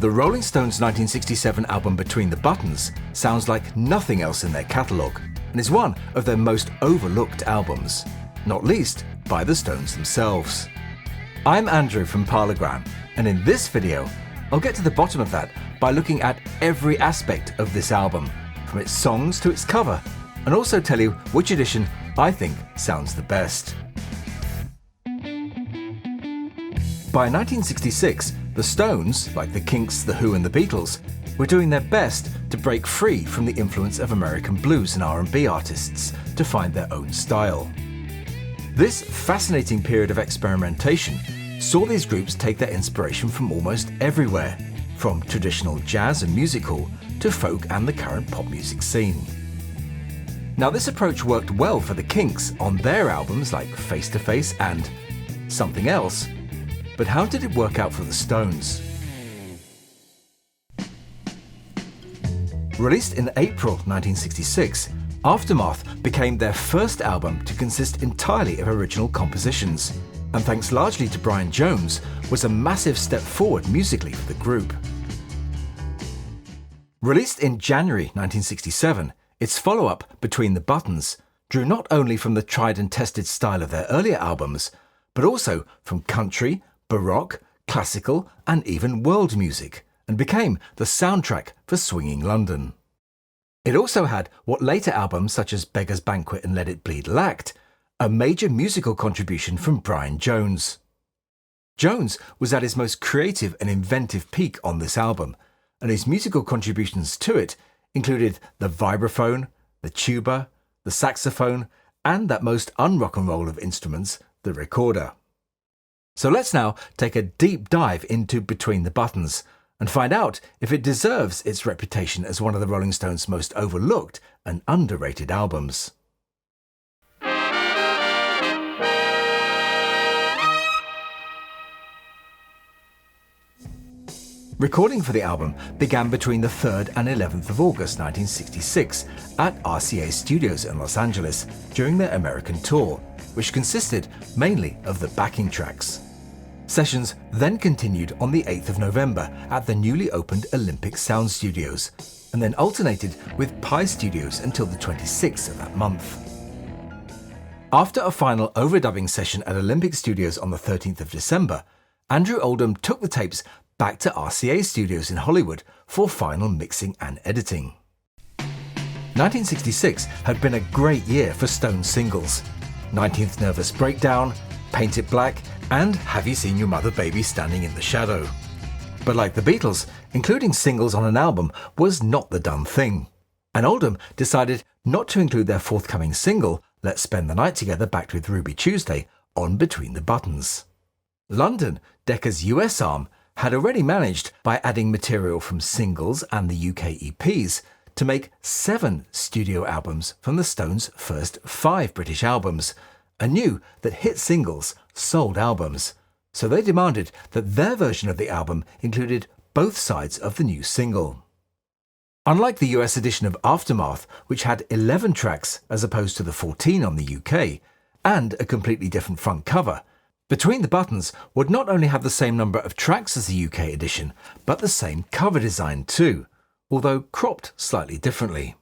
the Rolling Stones' 1967 album Between the Buttons sounds like nothing else in their catalogue and is one of their most overlooked albums, not least by the Stones themselves. I'm Andrew from Parlogram, and in this video, I'll get to the bottom of that by looking at every aspect of this album, from its songs to its cover, and also tell you which edition I think sounds the best. By 1966, the Stones, like the Kinks, the Who and the Beatles, were doing their best to break free from the influence of American blues and R&B artists to find their own style. This fascinating period of experimentation saw these groups take their inspiration from almost everywhere, from traditional jazz and music hall to folk and the current pop music scene. Now, this approach worked well for the Kinks on their albums like Face to Face and Something Else, but how did it work out for the Stones? Released in April 1966, Aftermath became their first album to consist entirely of original compositions, and thanks largely to Brian Jones, was a massive step forward musically for the group. Released in January 1967, its follow-up, Between the Buttons, drew not only from the tried and tested style of their earlier albums, but also from country, baroque, classical, and even world music, and became the soundtrack for swinging London. It also had what later albums such as Beggar's Banquet and Let It Bleed lacked, a major musical contribution from Brian Jones. Jones was at his most creative and inventive peak on this album, and his musical contributions to it included the vibraphone, the tuba, the saxophone, and that most un-rock and roll of instruments, the recorder. So let's now take a deep dive into Between the Buttons and find out if it deserves its reputation as one of the Rolling Stones' most overlooked and underrated albums. Recording for the album began between the 3rd and 11th of August 1966 at RCA Studios in Los Angeles during their American tour, which consisted mainly of the backing tracks. Sessions then continued on the 8th of November at the newly opened Olympic Sound Studios, and then alternated with Pi Studios until the 26th of that month. After a final overdubbing session at Olympic Studios on the 13th of December, Andrew Oldham took the tapes back to RCA Studios in Hollywood for final mixing and editing. 1966 had been a great year for Stones singles: 19th Nervous Breakdown, Paint It Black, and Have You Seen Your Mother Baby Standing in the Shadow. But like the Beatles, including singles on an album was not the done thing, and Oldham decided not to include their forthcoming single, Let's Spend the Night Together Backed with Ruby Tuesday, on Between the Buttons. London, Decca's US arm, had already managed, by adding material from singles and the UK EPs, to make 7 studio albums from the Stones' first 5 British albums, and knew that hit singles sold albums, so they demanded that their version of the album included both sides of the new single. Unlike the US edition of Aftermath, which had 11 tracks as opposed to the 14 on the UK, and a completely different front cover, Between the Buttons would not only have the same number of tracks as the UK edition, but the same cover design too, although cropped slightly differently.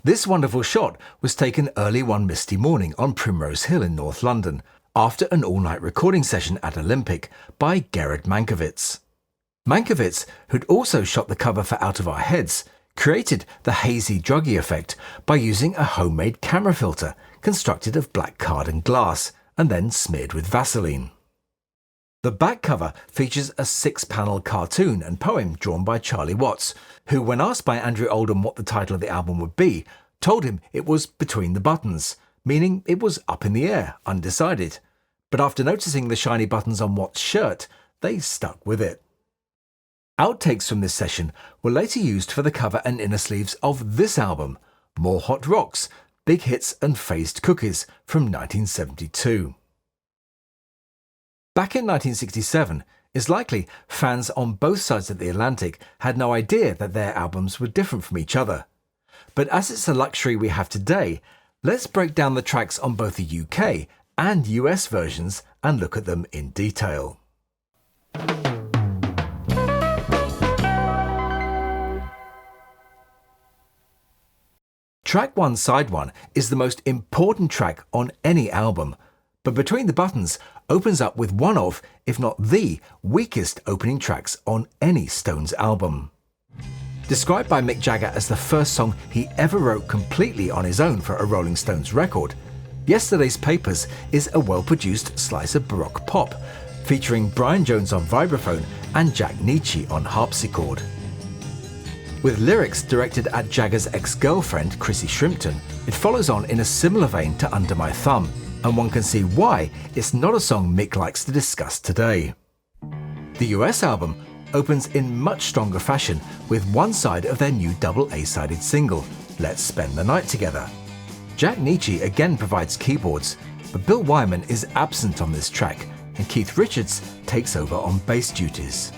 This wonderful shot was taken early one misty morning on Primrose Hill in North London, after an all-night recording session at Olympic by Gerard Mankiewicz. Mankiewicz, who'd also shot the cover for Out of Our Heads, created the hazy, druggy effect by using a homemade camera filter constructed of black card and glass, and then smeared with Vaseline. The back cover features a 6-panel cartoon and poem drawn by Charlie Watts, who, when asked by Andrew Oldham what the title of the album would be, told him it was Between the Buttons, meaning it was up in the air, undecided. But after noticing the shiny buttons on Watts' shirt, they stuck with it. Outtakes from this session were later used for the cover and inner sleeves of this album, More Hot Rocks, Big Hits and Phased Cookies from 1972. Back in 1967, it's likely fans on both sides of the Atlantic had no idea that their albums were different from each other. But as it's a luxury we have today, let's break down the tracks on both the UK and US versions and look at them in detail. Track 1 Side 1 is the most important track on any album, but Between the Buttons opens up with one of, if not the, weakest opening tracks on any Stones album. Described by Mick Jagger as the first song he ever wrote completely on his own for a Rolling Stones record, Yesterday's Papers is a well-produced slice of baroque pop, featuring Brian Jones on vibraphone and Jack Nietzsche on harpsichord. With lyrics directed at Jagger's ex-girlfriend Chrissy Shrimpton, it follows on in a similar vein to Under My Thumb, and one can see why it's not a song Mick likes to discuss today. The US album opens in much stronger fashion with one side of their new double A-sided single, Let's Spend the Night Together. Jack Nietzsche again provides keyboards, but Bill Wyman is absent on this track, and Keith Richards takes over on bass duties.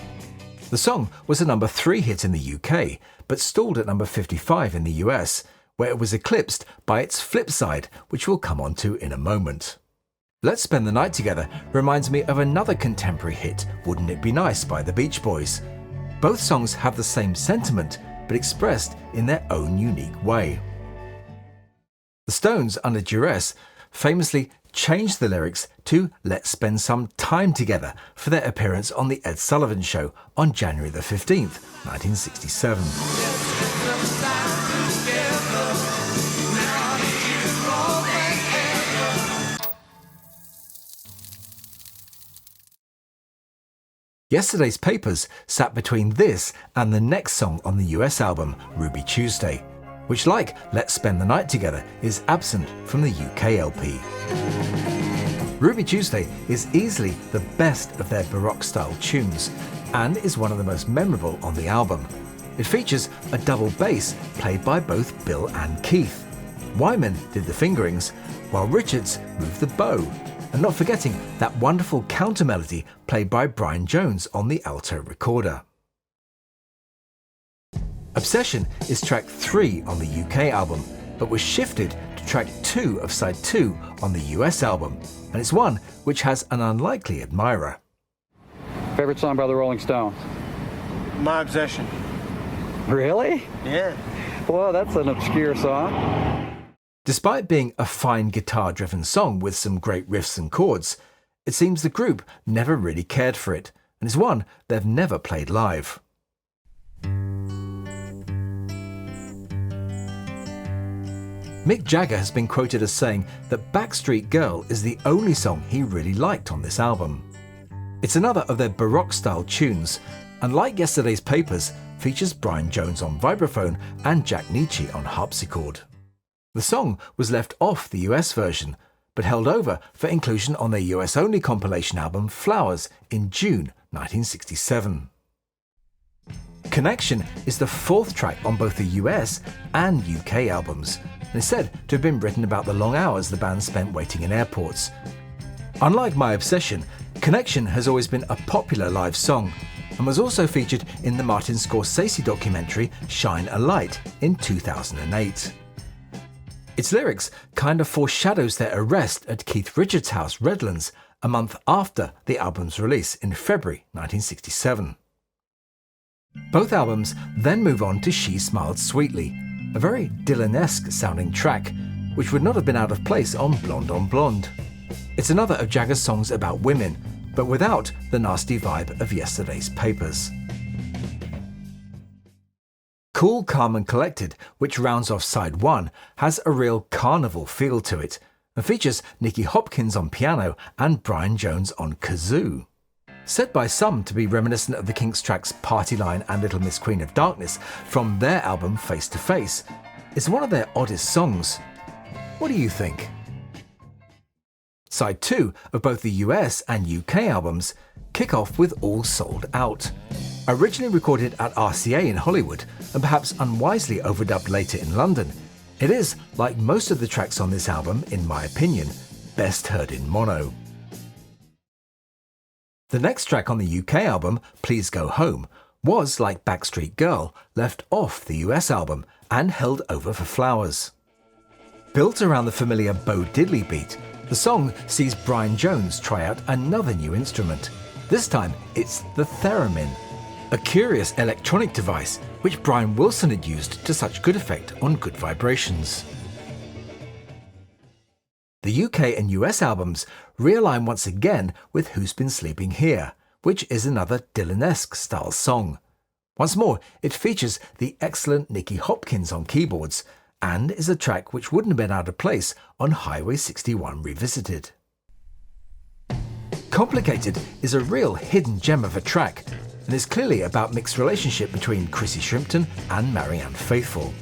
The song was a number 3 hit in the UK, but stalled at number 55 in the US, where it was eclipsed by its flip side, which we'll come on to in a moment. Let's Spend the Night Together reminds me of another contemporary hit, Wouldn't It Be Nice by the Beach Boys. Both songs have the same sentiment, but expressed in their own unique way. The Stones, under duress, famously changed the lyrics to Let's Spend Some Time Together for their appearance on The Ed Sullivan Show on January the 15th, 1967. Yesterday's Papers sat between this and the next song on the US album, Ruby Tuesday, which, like Let's Spend the Night Together, is absent from the UK LP. Ruby Tuesday is easily the best of their baroque-style tunes and is one of the most memorable on the album. It features a double bass played by both Bill and Keith. Wyman did the fingerings, while Richards moved the bow, and not forgetting that wonderful counter melody played by Brian Jones on the alto recorder. Obsession is track 3 on the UK album, but was shifted to track 2 of side 2 on the US album, and it's one which has an unlikely admirer. Favorite song by the Rolling Stones? My Obsession. Really? Yeah. Well, that's an obscure song. Despite being a fine guitar-driven song with some great riffs and chords, it seems the group never really cared for it, and is one they've never played live. Mick Jagger has been quoted as saying that Backstreet Girl is the only song he really liked on this album. It's another of their baroque-style tunes, and like Yesterday's Papers, features Brian Jones on vibraphone and Jack Nietzsche on harpsichord. The song was left off the US version, but held over for inclusion on their US-only compilation album Flowers in June 1967. Connection is the 4th track on both the US and UK albums, and is said to have been written about the long hours the band spent waiting in airports. Unlike My Obsession, Connection has always been a popular live song, and was also featured in the Martin Scorsese documentary Shine a Light in 2008. Its lyrics kind of foreshadows their arrest at Keith Richards' house Redlands a month after the album's release in February 1967. Both albums then move on to She Smiled Sweetly, a very Dylan-esque sounding track, which would not have been out of place on Blonde on Blonde. It's another of Jagger's songs about women, but without the nasty vibe of Yesterday's Papers. Cool, Calm and Collected, which rounds off side 1, has a real carnival feel to it, and features Nicky Hopkins on piano and Brian Jones on kazoo. Said by some to be reminiscent of the Kinks tracks Party Line and Little Miss Queen of Darkness from their album Face to Face, it's one of their oddest songs. What do you think? Side 2 of both the US and UK albums kick off with All Sold Out. Originally recorded at RCA in Hollywood and perhaps unwisely overdubbed later in London, it is, like most of the tracks on this album, in my opinion, best heard in mono. The next track on the UK album, Please Go Home, was, like Backstreet Girl, left off the US album and held over for Flowers. Built around the familiar Bo Diddley beat, the song sees Brian Jones try out another new instrument. This time, it's the theremin. a curious electronic device which Brian Wilson had used to such good effect on Good Vibrations. The UK and US albums realign once again with Who's Been Sleeping Here, which is another Dylan-esque style song. Once more, it features the excellent Nicky Hopkins on keyboards, and is a track which wouldn't have been out of place on Highway 61 Revisited. Complicated is a real hidden gem of a track, and is clearly about mixed relationship between Chrissy Shrimpton and Marianne Faithfull.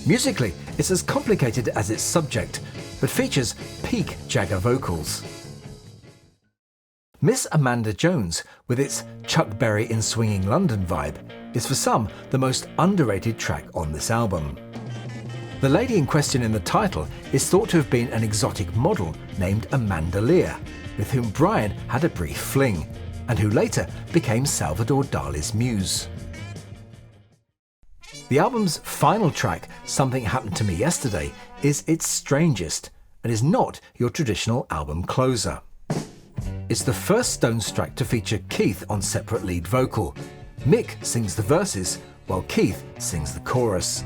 Musically, it's as complicated as its subject, but features peak Jagger vocals. Miss Amanda Jones, with its Chuck Berry in Swinging London vibe, is for some the most underrated track on this album. The lady in question in the title is thought to have been an exotic model named Amanda Lear, with whom Brian had a brief fling, and who later became Salvador Dali's muse. The album's final track, Something Happened to Me Yesterday, is its strangest, and is not your traditional album closer. It's the first Stones track to feature Keith on separate lead vocal. Mick sings the verses, while Keith sings the chorus.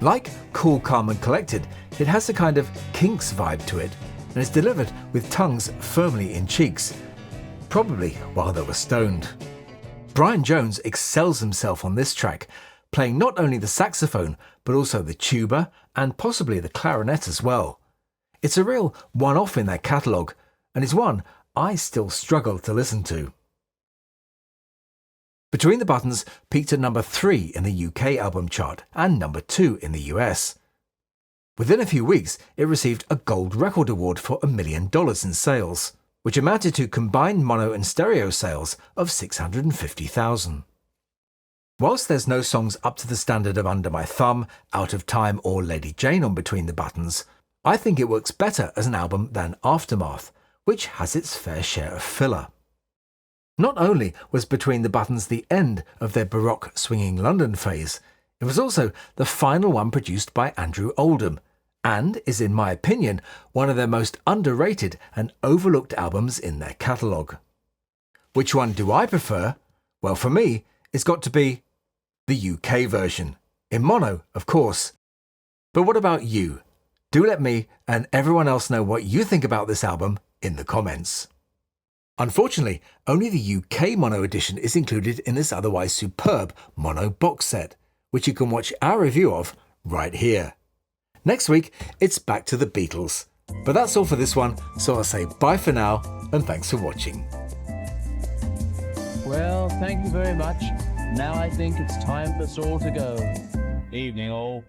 Like Cool, Calm and Collected, it has a kind of Kinks vibe to it, and is delivered with tongues firmly in cheeks, probably while they were stoned. Brian Jones excels himself on this track, playing not only the saxophone, but also the tuba and possibly the clarinet as well. It's a real one-off in their catalogue, and is one I still struggle to listen to. Between the Buttons peaked at number 3 in the UK album chart and number 2 in the US. Within a few weeks, it received a Gold Record Award for $1 million in sales, which amounted to combined mono and stereo sales of 650,000. Whilst there's no songs up to the standard of Under My Thumb, Out of Time or Lady Jane on Between the Buttons, I think it works better as an album than Aftermath, which has its fair share of filler. Not only was Between the Buttons the end of their baroque swinging London phase, it was also the final one produced by Andrew Oldham, and is, in my opinion, one of their most underrated and overlooked albums in their catalogue. Which one do I prefer? Well, for me, it's got to be the UK version, in mono, of course. But what about you? Do let me and everyone else know what you think about this album in the comments. Unfortunately, only the UK mono edition is included in this otherwise superb mono box set, which you can watch our review of right here. Next week, it's back to the Beatles. But that's all for this one, so I'll say bye for now, and thanks for watching. Well, thank you very much. Now I think it's time for us all to go. Evening all.